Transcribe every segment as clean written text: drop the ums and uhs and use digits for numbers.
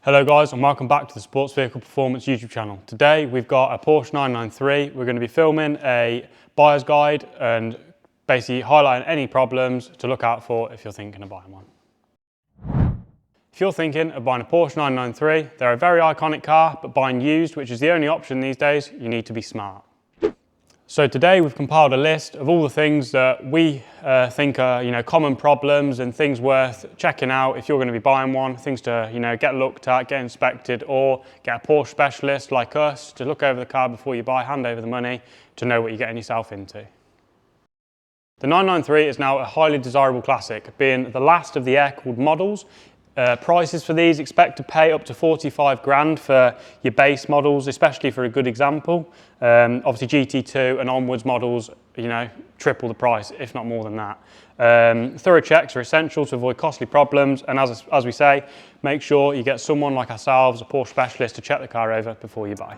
Hello guys, and welcome back to the Sports Vehicle Performance YouTube channel. Today we've got a Porsche 993. We're going to be filming a buyer's guide and basically highlighting any problems to look out for if you're thinking of buying one. If you're thinking of buying a Porsche 993, they're a very iconic car, but buying used, which is the only option these days, you need to be smart. So today we've compiled a list of all the things that we think are common problems and things worth checking out if you're going to be buying one, things to get looked at, get inspected, or get a Porsche specialist like us to look over the car before you buy, hand over the money to know what you're getting yourself into. The 993 is now a highly desirable classic, being the last of the air-cooled models. Prices for these, expect to pay up to 45 grand for your base models, especially for a good example. Obviously GT2 and onwards models, triple the price, if not more than that. Thorough checks are essential to avoid costly problems, and as we say, make sure you get someone like ourselves, a Porsche specialist, to check the car over before you buy.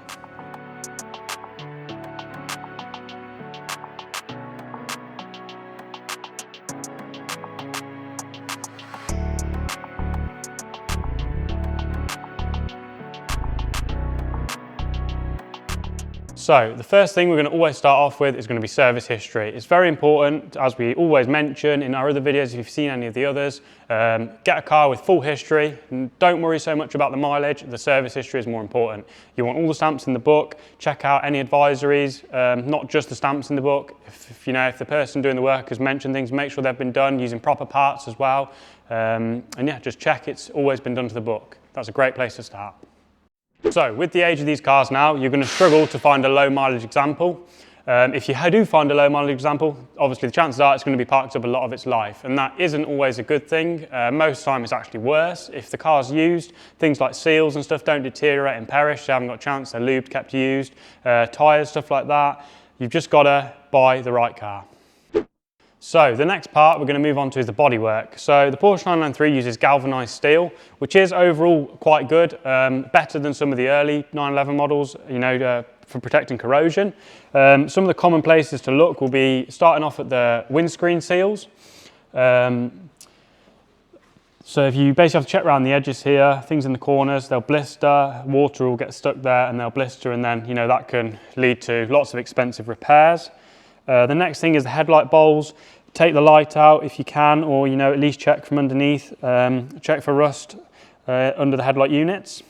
So the first thing we're going to always start off with is going to be service history. It's very important, as we always mention in our other videos, if you've seen any of the others, get a car with full history. And don't worry so much about the mileage, the service history is more important. You want all the stamps in the book, check out any advisories, not just the stamps in the book. If the person doing the work has mentioned things, make sure they've been done using proper parts as well. And yeah, just check it's always been done to the book. That's a great place to start. So with the age of these cars now, you're going to struggle to find a low mileage example. If you do find a low mileage example, obviously the chances are it's going to be parked up a lot of its life, and that isn't always a good thing. Most of the time it's actually worse. If the car's used, things like seals and stuff don't deteriorate and perish, they haven't got a chance, they're lubed, kept used, tyres, stuff like that. You've just got to buy the right car. So the next part we're going to move on to is the bodywork. So the Porsche 993 uses galvanized steel, which is overall quite good, better than some of the early 911 models, for protecting corrosion. Some of the common places to look will be starting off at the windscreen seals. So if you basically have to check around the edges here, things in the corners, they'll blister, water will get stuck there and they'll blister, and then that can lead to lots of expensive repairs. The next thing is the headlight bowls. Take the light out if you can, or at least check from underneath. Check for rust under the headlight units.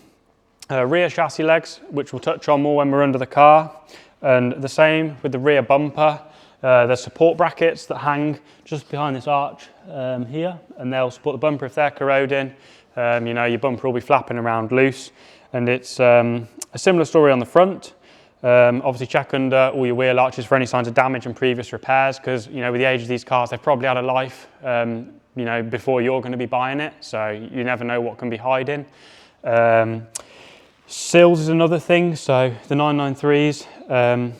Rear chassis legs, which we'll touch on more when we're under the car, and the same with the rear bumper. There's support brackets that hang just behind this arch here, and they'll support the bumper if they're corroding. Your bumper will be flapping around loose, and it's a similar story on the front. Obviously check under all your wheel arches for any signs of damage and previous repairs, because with the age of these cars, they've probably had a life before you're going to be buying it, so you never know what can be hiding. Sills is another thing. So the 993s,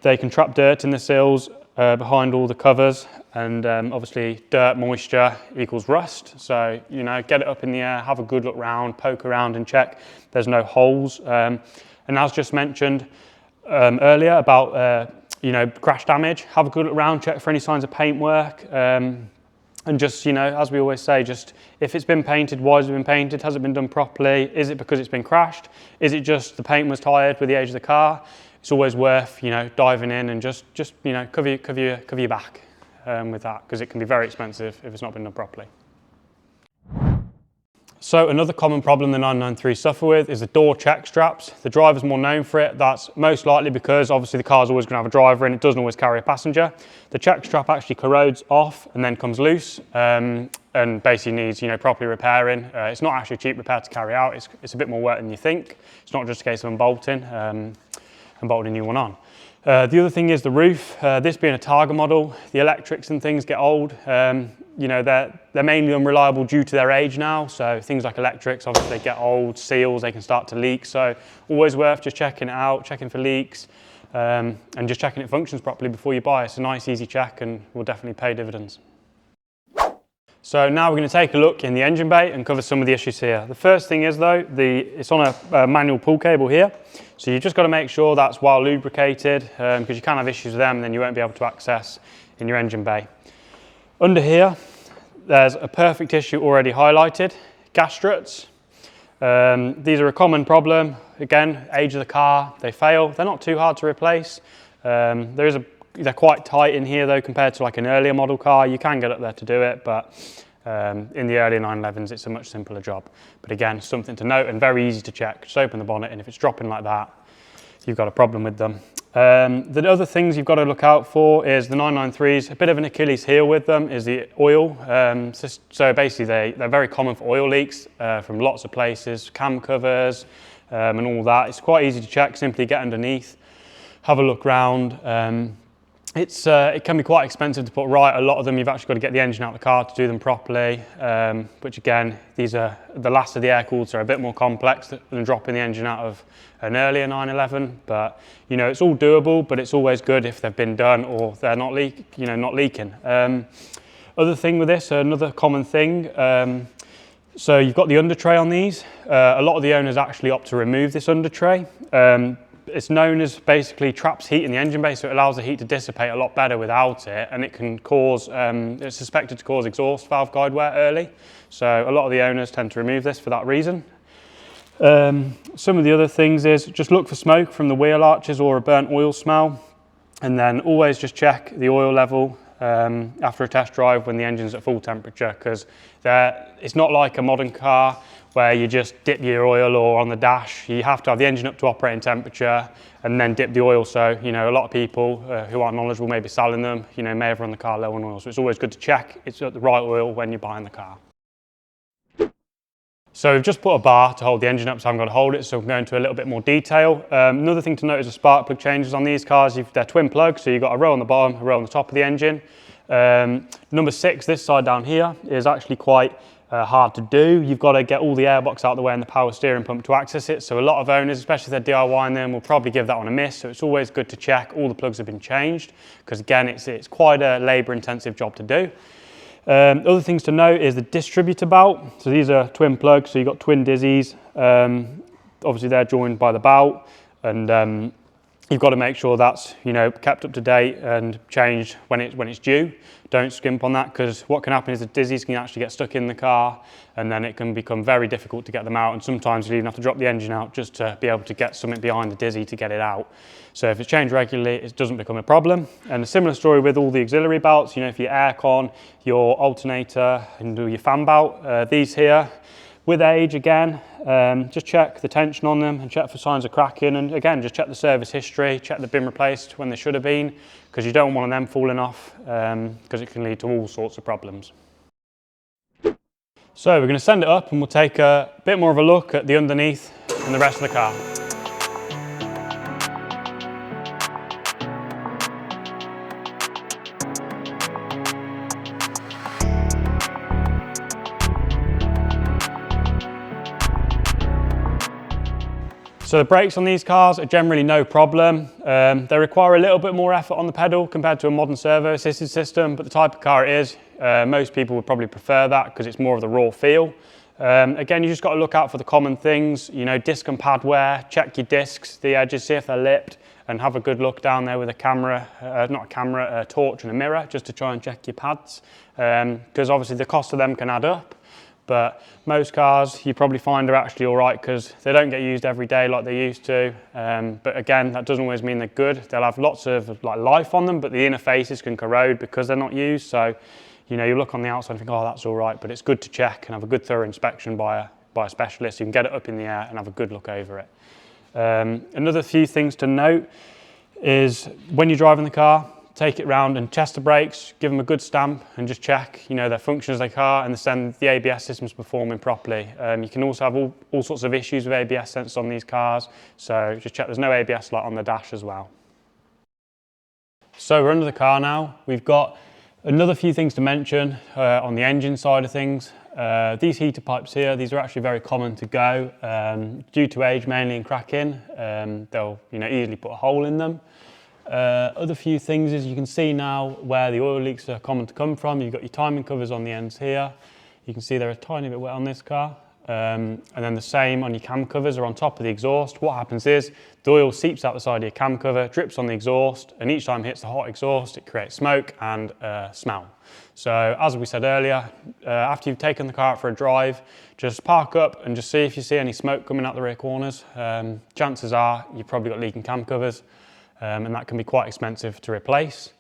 they can trap dirt in the sills behind all the covers, and obviously dirt, moisture equals rust, so get it up in the air, have a good look round, poke around and check there's no holes. And as just mentioned earlier about crash damage, have a good look around, check for any signs of paintwork, and just as we always say, just if it's been painted, why has it been painted? Has it been done properly? Is it because it's been crashed? Is it just the paint was tired with the age of the car? It's always worth diving in and just cover your back with that, because it can be very expensive if it's not been done properly. So another common problem the 993 suffer with is the door check straps. The driver's more known for it. That's most likely because obviously the car's always going to have a driver and it doesn't always carry a passenger. The check strap actually corrodes off and then comes loose, and basically needs properly repairing. It's not actually a cheap repair to carry out. It's a bit more work than you think. It's not just a case of unbolting and bolting a new one on. The other thing is the roof. This being a Targa model, the electrics and things get old. They're mainly unreliable due to their age now. So things like electrics, obviously they get old, seals, they can start to leak. So always worth just checking it out, checking for leaks, and just checking it functions properly before you buy. It's a nice, easy check and will definitely pay dividends. So now we're going to take a look in the engine bay and cover some of the issues here. The first thing is though, it's on a manual pull cable here. So you've just got to make sure that's well lubricated, because you can have issues with them and then you won't be able to access in your engine bay. Under here, there's a perfect issue already highlighted, gas struts. These are a common problem. Again, age of the car, they fail. They're not too hard to replace. They're quite tight in here though compared to like an earlier model car. You can get up there to do it, but in the early 911s it's a much simpler job. But again, something to note and very easy to check. Just open the bonnet, and if it's dropping like that, you've got a problem with them. The other things you've got to look out for is the 993s. A bit of an Achilles heel with them is the oil. So basically they're very common for oil leaks from lots of places, cam covers and all that. It's quite easy to check. Simply get underneath, have a look round. It can be quite expensive to put right. A lot of them you've actually got to get the engine out of the car to do them properly, which again, these are the last of the air cooled, so are a bit more complex than dropping the engine out of an earlier 911. But you know, it's all doable, but it's always good if they've been done or they're not leaking. Other thing with this, another common thing, so you've got the under tray on these. A lot of the owners actually opt to remove this under tray. It's known as basically traps heat in the engine bay, so it allows the heat to dissipate a lot better without it, and it can cause, it's suspected to cause exhaust valve guide wear early. So a lot of the owners tend to remove this for that reason. Some of the other things is just look for smoke from the wheel arches or a burnt oil smell, and then always just check the oil level after a test drive when the engine's at full temperature, because it's not like a modern car where you just dip your oil or on the dash. You have to have the engine up to operating temperature and then dip the oil. So, you know, a lot of people who aren't knowledgeable may be selling them, you know, may have run the car low on oil. So it's always good to check it's at the right oil when you're buying the car. So we've just put a bar to hold the engine up, so I'm going to hold it, so I'm going into a little bit more detail. Another thing to note is the spark plug changes on these cars. They're twin plugs, so you've got a row on the bottom, a row on the top of the engine. Number 6, this side down here, is actually quite hard to do. You've got to get all the airbox out of the way and the power steering pump to access it. So a lot of owners, especially if they're DIYing them, will probably give that one a miss. So it's always good to check all the plugs have been changed, because again, it's quite a labour intensive job to do. Other things to note is the distributor belt. So these are twin plugs, so you've got twin dizzies. Obviously they're joined by the belt, and you've got to make sure that's, you know, kept up to date and changed when it's due. Don't skimp on that, because what can happen is the dizzies can actually get stuck in the car, and then it can become very difficult to get them out, and sometimes you even have to drop the engine out just to be able to get something behind the dizzy to get it out. So if it's changed regularly, it doesn't become a problem. And a similar story with all the auxiliary belts. You know, if your aircon, your alternator and your fan belt, these here, with age again, just check the tension on them and check for signs of cracking, and again, just check the service history, check they've been replaced when they should have been, because you don't want them falling off, because it can lead to all sorts of problems. So we're going to send it up and we'll take a bit more of a look at the underneath and the rest of the car. So the brakes on these cars are generally no problem. They require a little bit more effort on the pedal compared to a modern servo assisted system, but the type of car it is, most people would probably prefer that because it's more of the raw feel. Again, you just got to look out for the common things, you know, disc and pad wear, check your discs, the edges, see if they're lipped, and have a good look down there with a camera, a torch and a mirror, just to try and check your pads, because obviously the cost of them can add up. But most cars you probably find are actually all right, because they don't get used every day like they used to. But again, that doesn't always mean they're good. They'll have lots of life on them, but the inner faces can corrode because they're not used. So, you know, you look on the outside and think, oh, that's all right, but it's good to check and have a good thorough inspection by a specialist. You can get it up in the air and have a good look over it. Another few things to note is when you're driving the car, take it round and test the brakes, give them a good stamp and just check, you know, their function as a car, and then the ABS system's performing properly. You can also have all sorts of issues with ABS sensors on these cars, so just check there's no ABS light on the dash as well. So we're under the car now. We've got another few things to mention on the engine side of things. These heater pipes here, these are actually very common to go due to age mainly and cracking. They'll, you know, easily put a hole in them. Other few things is you can see now where the oil leaks are common to come from. You've got your timing covers on the ends here. You can see they're a tiny bit wet on this car. and then the same on your cam covers or on top of the exhaust. What happens is the oil seeps out the side of your cam cover, drips on the exhaust, and each time it hits the hot exhaust, it creates smoke and smell. So as we said earlier, after you've taken the car out for a drive, just park up and just see if you see any smoke coming out the rear corners. Chances are you've probably got leaking cam covers, and that can be quite expensive to replace.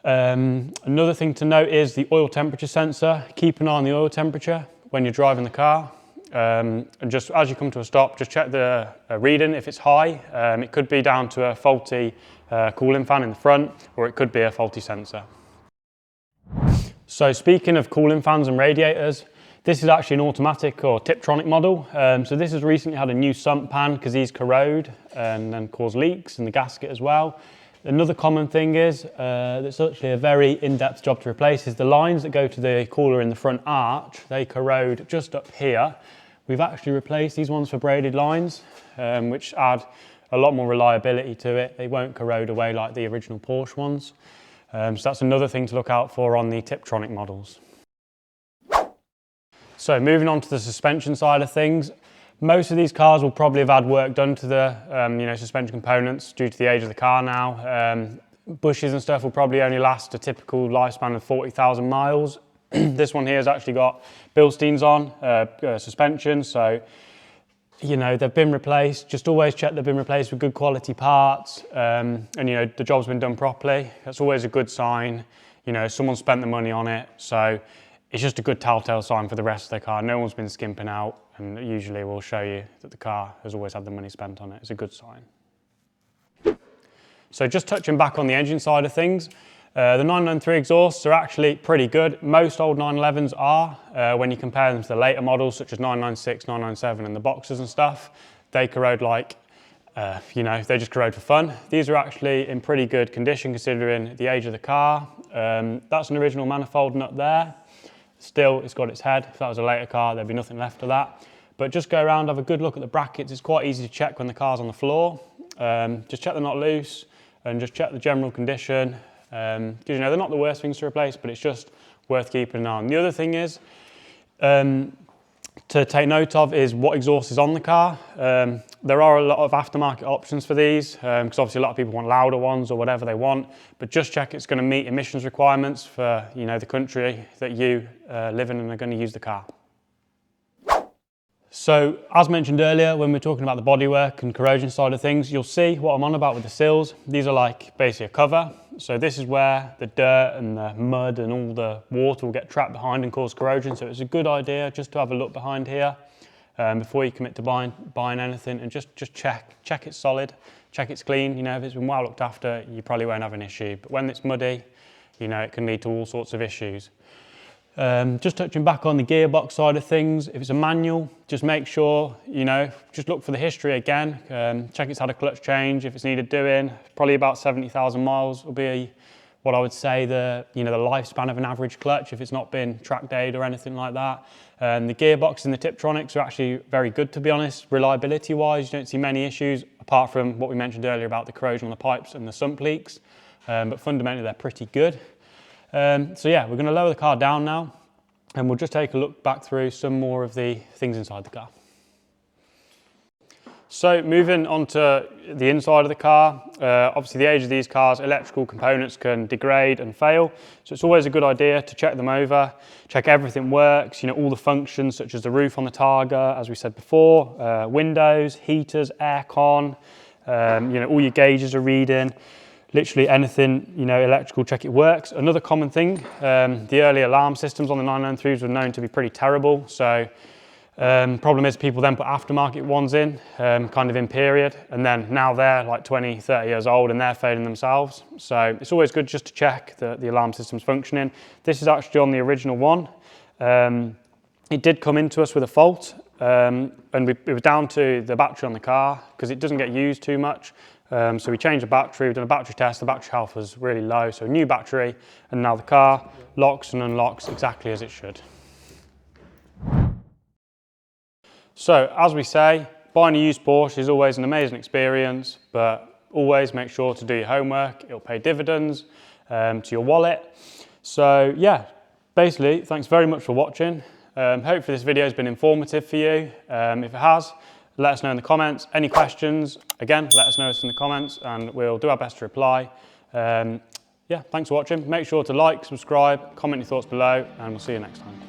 Another thing to note is the oil temperature sensor. Keep an eye on the oil temperature when you're driving the car, and just as you come to a stop, just check the reading. If it's high, it could be down to a faulty cooling fan in the front, or it could be a faulty sensor. So speaking of cooling fans and radiators, this is actually an automatic or Tiptronic model. So this has recently had a new sump pan because these corrode and cause leaks in the gasket as well. Another common thing is, that's actually a very in-depth job to replace, is the lines that go to the cooler in the front arch. They corrode just up here. We've actually replaced these ones for braided lines, which add a lot more reliability to it. They won't corrode away like the original Porsche ones. So that's another thing to look out for on the Tiptronic models. So moving on to the suspension side of things, most of these cars will probably have had work done to the suspension components due to the age of the car now. Bushes and stuff will probably only last a typical lifespan of 40,000 miles. This one here has actually got Bilsteins on suspension, so they've been replaced. Just always check they've been replaced with good quality parts, and the job's been done properly. That's always a good sign. Someone spent the money on it, so it's just a good telltale sign for the rest of the car. No one's been skimping out, and usually will show you that the car has always had the money spent on it. It's a good sign. So just touching back on the engine side of things, the 993 exhausts are actually pretty good. Most old 911s are, when you compare them to the later models such as 996, 997 and the Boxers and stuff. They corrode like, they just corrode for fun. These are actually in pretty good condition considering the age of the car. That's an original manifold nut there. Still, it's got its head. If that was a later car, there'd be nothing left of that. But just go around, have a good look at the brackets. It's quite easy to check when the car's on the floor. Just check they're not loose and just check the general condition. Because they're not the worst things to replace, but it's just worth keeping an eye on. The other thing is, to take note of is what exhaust is on the car. There are a lot of aftermarket options for these, because obviously a lot of people want louder ones or whatever they want, but just check it's going to meet emissions requirements for the country that you live in and are going to use the car. So as mentioned earlier, when we're talking about the bodywork and corrosion side of things, you'll see what I'm on about with the sills. These are like basically a cover. So this is where the dirt and the mud and all the water will get trapped behind and cause corrosion. So it's a good idea just to have a look behind here before you commit to buying anything, and just check it's solid, check it's clean. If it's been well looked after, you probably won't have an issue. But when it's muddy, it can lead to all sorts of issues. Just touching back on the gearbox side of things, if it's a manual, just make sure, just look for the history again, check it's had a clutch change if it's needed doing. Probably about 70,000 miles will be what I would say the lifespan of an average clutch if it's not been track dayed or anything like that. The gearbox and the Tiptronics are actually very good, to be honest. Reliability wise, you don't see many issues apart from what we mentioned earlier about the corrosion on the pipes and the sump leaks, but fundamentally they're pretty good. So yeah, we're going to lower the car down now and we'll just take a look back through some more of the things inside the car. So moving on to the inside of the car, obviously the age of these cars, electrical components can degrade and fail. So it's always a good idea to check them over, check everything works, all the functions such as the roof on the Targa, as we said before, windows, heaters, aircon, all your gauges are reading. Literally anything, electrical, check it works. Another common thing, the early alarm systems on the 993s were known to be pretty terrible. So problem is people then put aftermarket ones in, kind of in period, and then now they're like 20, 30 years old and they're failing themselves. So it's always good just to check that the alarm system's functioning. This is actually on the original one. It did come into us with a fault, and it was down to the battery on the car because it doesn't get used too much. So we changed the battery, we've done a battery test, the battery health was really low, so new battery, and now the car locks and unlocks exactly as it should. So as we say, buying a used Porsche is always an amazing experience, but always make sure to do your homework. It'll pay dividends to your wallet. So yeah, basically, thanks very much for watching. Hopefully this video has been informative for you. If it has, let us know in the comments. Any questions, again, let us know in the comments and we'll do our best to reply. Yeah, thanks for watching. Make sure to like, subscribe, comment your thoughts below, and we'll see you next time.